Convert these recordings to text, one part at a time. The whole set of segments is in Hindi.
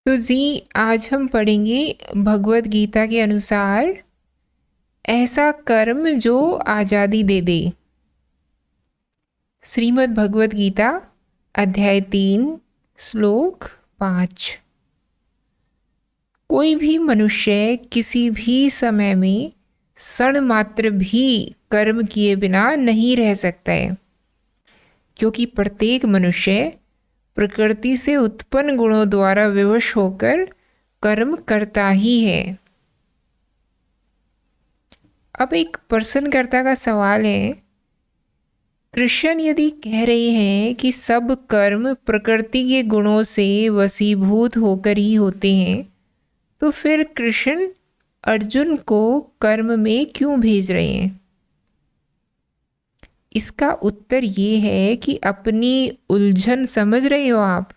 तो जी, आज हम पढ़ेंगे भगवत गीता के अनुसार ऐसा कर्म जो आज़ादी दे दे। श्रीमद् भगवत गीता अध्याय 3 श्लोक 5। कोई भी मनुष्य किसी भी समय में क्षण मात्र भी कर्म किए बिना नहीं रह सकता है, क्योंकि प्रत्येक मनुष्य प्रकृति से उत्पन्न गुणों द्वारा विवश होकर कर्म करता ही है। अब एक प्रश्नकर्ता का सवाल है, कृष्ण यदि कह रहे हैं कि सब कर्म प्रकृति के गुणों से वशीभूत होकर ही होते हैं, तो फिर कृष्ण अर्जुन को कर्म में क्यों भेज रहे हैं? इसका उत्तर ये है कि अपनी उलझन समझ रहे हो आप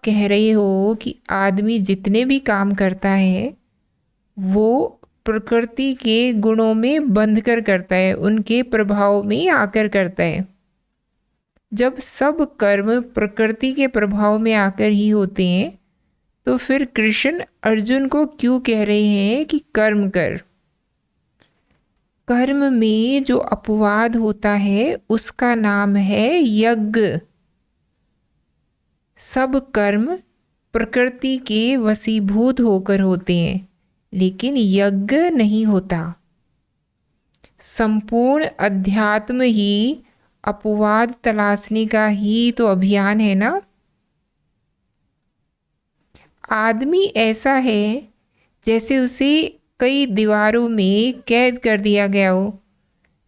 कह रहे हो कि आदमी जितने भी काम करता है वो प्रकृति के गुणों में बंध कर करता है, उनके प्रभाव में आकर करता है। जब सब कर्म प्रकृति के प्रभाव में आकर ही होते हैं, तो फिर कृष्ण अर्जुन को क्यों कह रहे हैं कि कर्म कर? कर्म में जो अपवाद होता है उसका नाम है यज्ञ। सब कर्म प्रकृति के वशीभूत होकर होते हैं, लेकिन यज्ञ नहीं होता। संपूर्ण अध्यात्म ही अपवाद तलाशने का ही तो अभियान है ना। आदमी ऐसा है जैसे उसे कई दीवारों में कैद कर दिया गया हो।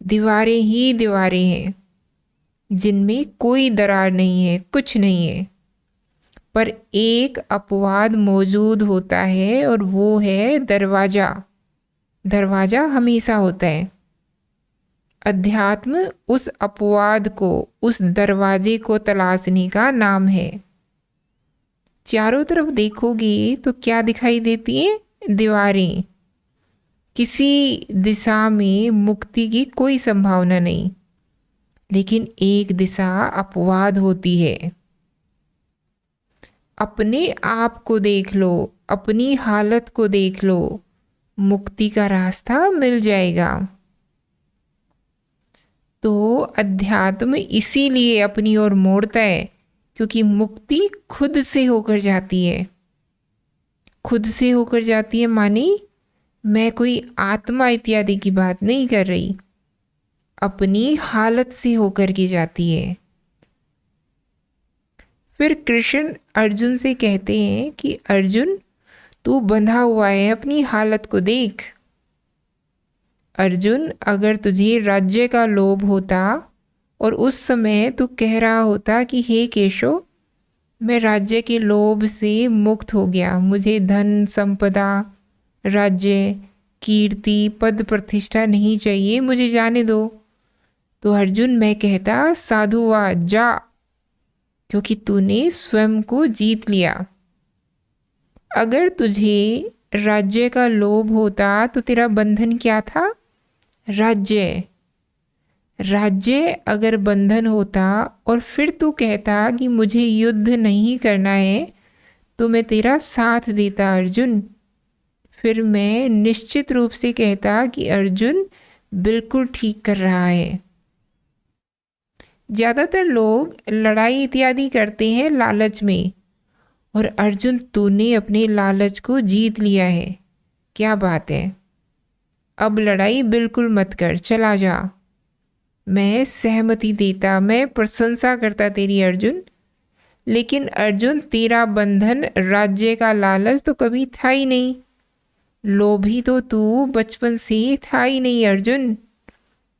दीवारें ही दीवारें हैं जिनमें कोई दरार नहीं है, कुछ नहीं है, पर एक अपवाद मौजूद होता है और वो है दरवाज़ा। दरवाज़ा हमेशा होता है। अध्यात्म उस अपवाद को, उस दरवाजे को तलाशने का नाम है। चारों तरफ देखोगे तो क्या दिखाई देती है? दीवारें। किसी दिशा में मुक्ति की कोई संभावना नहीं, लेकिन एक दिशा अपवाद होती है। अपने आप को देख लो, अपनी हालत को देख लो, मुक्ति का रास्ता मिल जाएगा। तो अध्यात्म इसीलिए अपनी ओर मोड़ता है, क्योंकि मुक्ति खुद से होकर जाती है। खुद से होकर जाती है मानी मैं कोई आत्मा इत्यादि की बात नहीं कर रही, अपनी हालत से होकर के जाती है। फिर कृष्ण अर्जुन से कहते हैं कि अर्जुन, तू बंधा हुआ है, अपनी हालत को देख। अर्जुन, अगर तुझे राज्य का लोभ होता और उस समय तू कह रहा होता कि हे केशव, मैं राज्य के लोभ से मुक्त हो गया, मुझे धन संपदा, राज्य, कीर्ति, पद प्रतिष्ठा नहीं चाहिए, मुझे जाने दो, तो अर्जुन मैं कहता साधुआ जा, क्योंकि तूने स्वयं को जीत लिया। अगर तुझे राज्य का लोभ होता तो तेरा बंधन क्या था? राज्य। राज्य अगर बंधन होता और फिर तू कहता कि मुझे युद्ध नहीं करना है, तो मैं तेरा साथ देता अर्जुन। फिर मैं निश्चित रूप से कहता कि अर्जुन बिल्कुल ठीक कर रहा है। ज़्यादातर लोग लड़ाई इत्यादि करते हैं लालच में, और अर्जुन तूने अपने लालच को जीत लिया है। क्या बात है, अब लड़ाई बिल्कुल मत कर, चला जा। मैं सहमति देता, मैं प्रशंसा करता तेरी अर्जुन। लेकिन अर्जुन, तेरा बंधन राज्य का लालच तो कभी था ही नहीं। लोभी तो तू बचपन से था ही नहीं अर्जुन।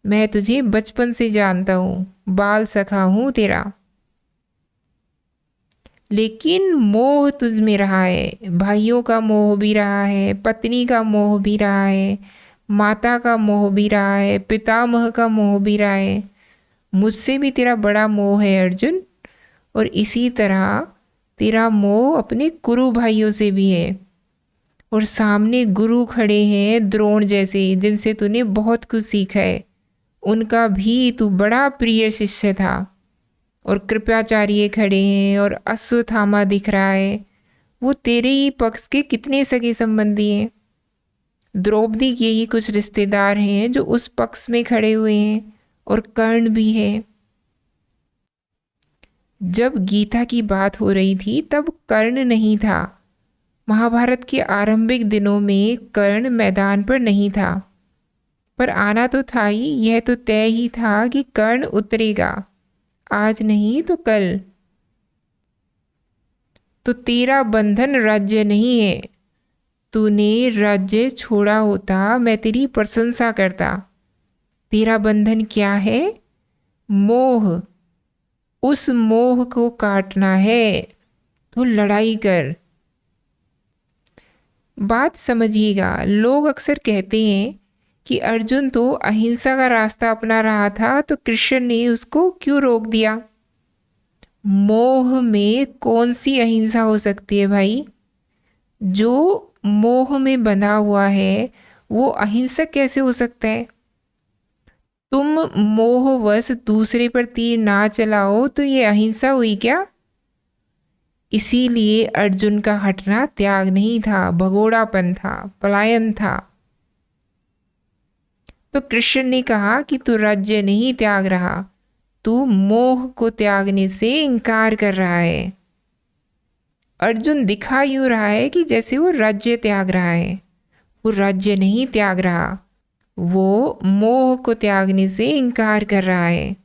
मैं तुझे बचपन से जानता हूँ, बाल सखा हूँ तेरा। लेकिन मोह तुझ में रहा है, भाइयों का मोह भी रहा है, पत्नी का मोह भी रहा है, माता का मोह भी रहा है, पितामह का मोह भी रहा है। मुझसे भी तेरा बड़ा मोह है अर्जुन, और इसी तरह तेरा मोह अपने कुरु भाइयों से भी है। और सामने गुरु खड़े हैं द्रोण जैसे, जिनसे तूने बहुत कुछ सीखा है, उनका भी तू बड़ा प्रिय शिष्य था। और कृपाचार्य खड़े हैं और अश्वत्थामा दिख रहा है, वो तेरे ही पक्ष के कितने सगे संबंधी हैं। द्रौपदी के ही कुछ रिश्तेदार हैं जो उस पक्ष में खड़े हुए हैं, और कर्ण भी है। जब गीता की बात हो रही थी तब कर्ण नहीं था। महाभारत के आरंभिक दिनों में कर्ण मैदान पर नहीं था, पर आना तो था ही। यह तो तय ही था कि कर्ण उतरेगा, आज नहीं तो कल। तो तेरा बंधन राज्य नहीं है। तूने राज्य छोड़ा होता मैं तेरी प्रशंसा करता। तेरा बंधन क्या है? मोह। उस मोह को काटना है तो लड़ाई कर। बात समझिएगा, लोग अक्सर कहते हैं कि अर्जुन तो अहिंसा का रास्ता अपना रहा था, तो कृष्ण ने उसको क्यों रोक दिया। मोह में कौन सी अहिंसा हो सकती है भाई? जो मोह में बंधा हुआ है वो अहिंसक कैसे हो सकता है? तुम मोहवश दूसरे पर तीर ना चलाओ तो ये अहिंसा हुई क्या? इसीलिए अर्जुन का हटना त्याग नहीं था, भगोड़ापन था, पलायन था। तो कृष्ण ने कहा कि तू राज्य नहीं त्याग रहा, तू मोह को त्यागने से इनकार कर रहा है। अर्जुन दिखा यूं रहा है कि जैसे वो राज्य त्याग रहा है, वो राज्य नहीं त्याग रहा, वो मोह को त्यागने से इनकार कर रहा है।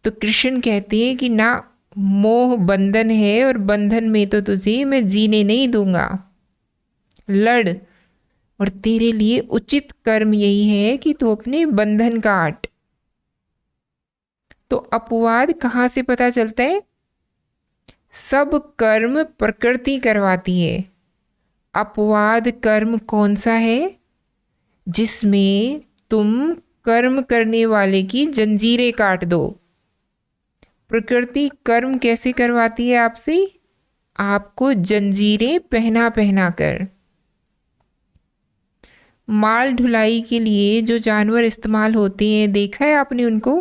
तो कृष्ण कहते हैं कि ना, मोह बंधन है और बंधन में तो तुझे मैं जीने नहीं दूंगा। लड़, और तेरे लिए उचित कर्म यही है कि तू अपने बंधन काट। तो अपवाद कहाँ से पता चलता है? सब कर्म प्रकृति करवाती है। अपवाद कर्म कौन सा है? जिसमें तुम कर्म करने वाले की जंजीरें काट दो। प्रकृति कर्म कैसे करवाती है आपसे? आपको जंजीरें पहना पहना कर। माल ढुलाई के लिए जो जानवर इस्तेमाल होते हैं, देखा है आपने उनको?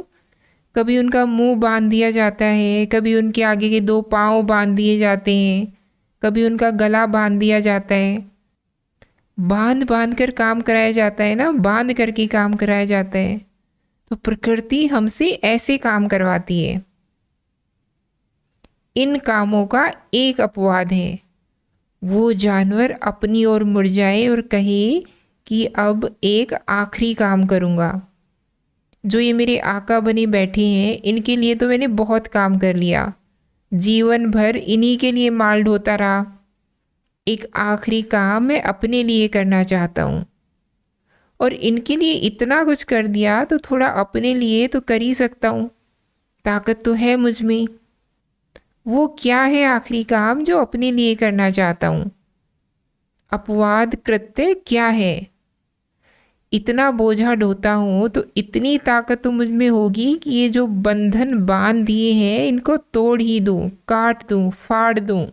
कभी उनका मुंह बांध दिया जाता है, कभी उनके आगे के दो पाँव बांध दिए जाते हैं, कभी उनका गला बांध दिया जाता है। बांध बांध कर काम कराया जाता है ना, बांध करके काम कराया जाता है। तो प्रकृति हमसे ऐसे काम करवाती है। इन कामों का एक अपवाद है, वो जानवर अपनी ओर मुड़ जाए और कहे कि अब एक आखिरी काम करूँगा। जो ये मेरे आका बने बैठे हैं, इनके लिए तो मैंने बहुत काम कर लिया, जीवन भर इन्हीं के लिए माल ढोता रहा। एक आखिरी काम मैं अपने लिए करना चाहता हूँ, और इनके लिए इतना कुछ कर दिया तो थोड़ा अपने लिए तो कर ही सकता हूँ, ताकत तो है मुझ में। वो क्या है आखिरी काम जो अपने लिए करना चाहता हूँ? अपवाद कृत्य क्या है? इतना बोझा ढोता हूँ तो इतनी ताकत तो मुझ में होगी कि ये जो बंधन बांध दिए हैं इनको तोड़ ही दूँ, काट दूँ, फाड़ दूँ।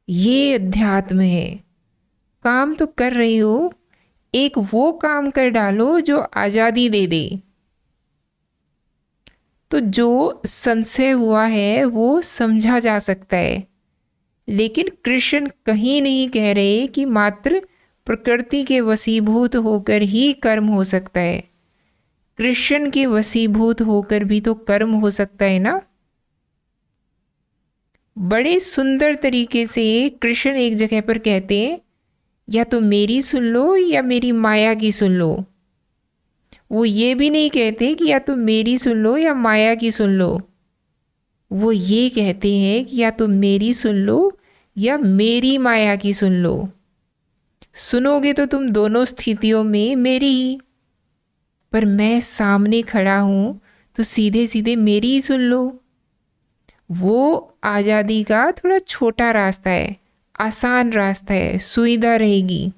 ये अध्यात्म है। काम तो कर रही हो, एक वो काम कर डालो जो आज़ादी दे दे। तो जो संशय हुआ है वो समझा जा सकता है, लेकिन कृष्ण कहीं नहीं कह रहे कि मात्र प्रकृति के वशीभूत होकर ही कर्म हो सकता है। कृष्ण के वशीभूत होकर भी तो कर्म हो सकता है ना। बड़े सुंदर तरीके से कृष्ण एक जगह पर कहते हैं, या तो मेरी सुन लो या मेरी माया की सुन लो। वो ये भी नहीं कहते कि या तो मेरी सुन लो या माया की सुन लो। वो ये कहते हैं कि या तो मेरी सुन लो या मेरी माया की सुन लो। सुनोगे तो तुम दोनों स्थितियों में मेरी ही, पर मैं सामने खड़ा हूँ तो सीधे सीधे मेरी ही सुन लो। वो आज़ादी का थोड़ा छोटा रास्ता है, आसान रास्ता है, सुविधा रहेगी।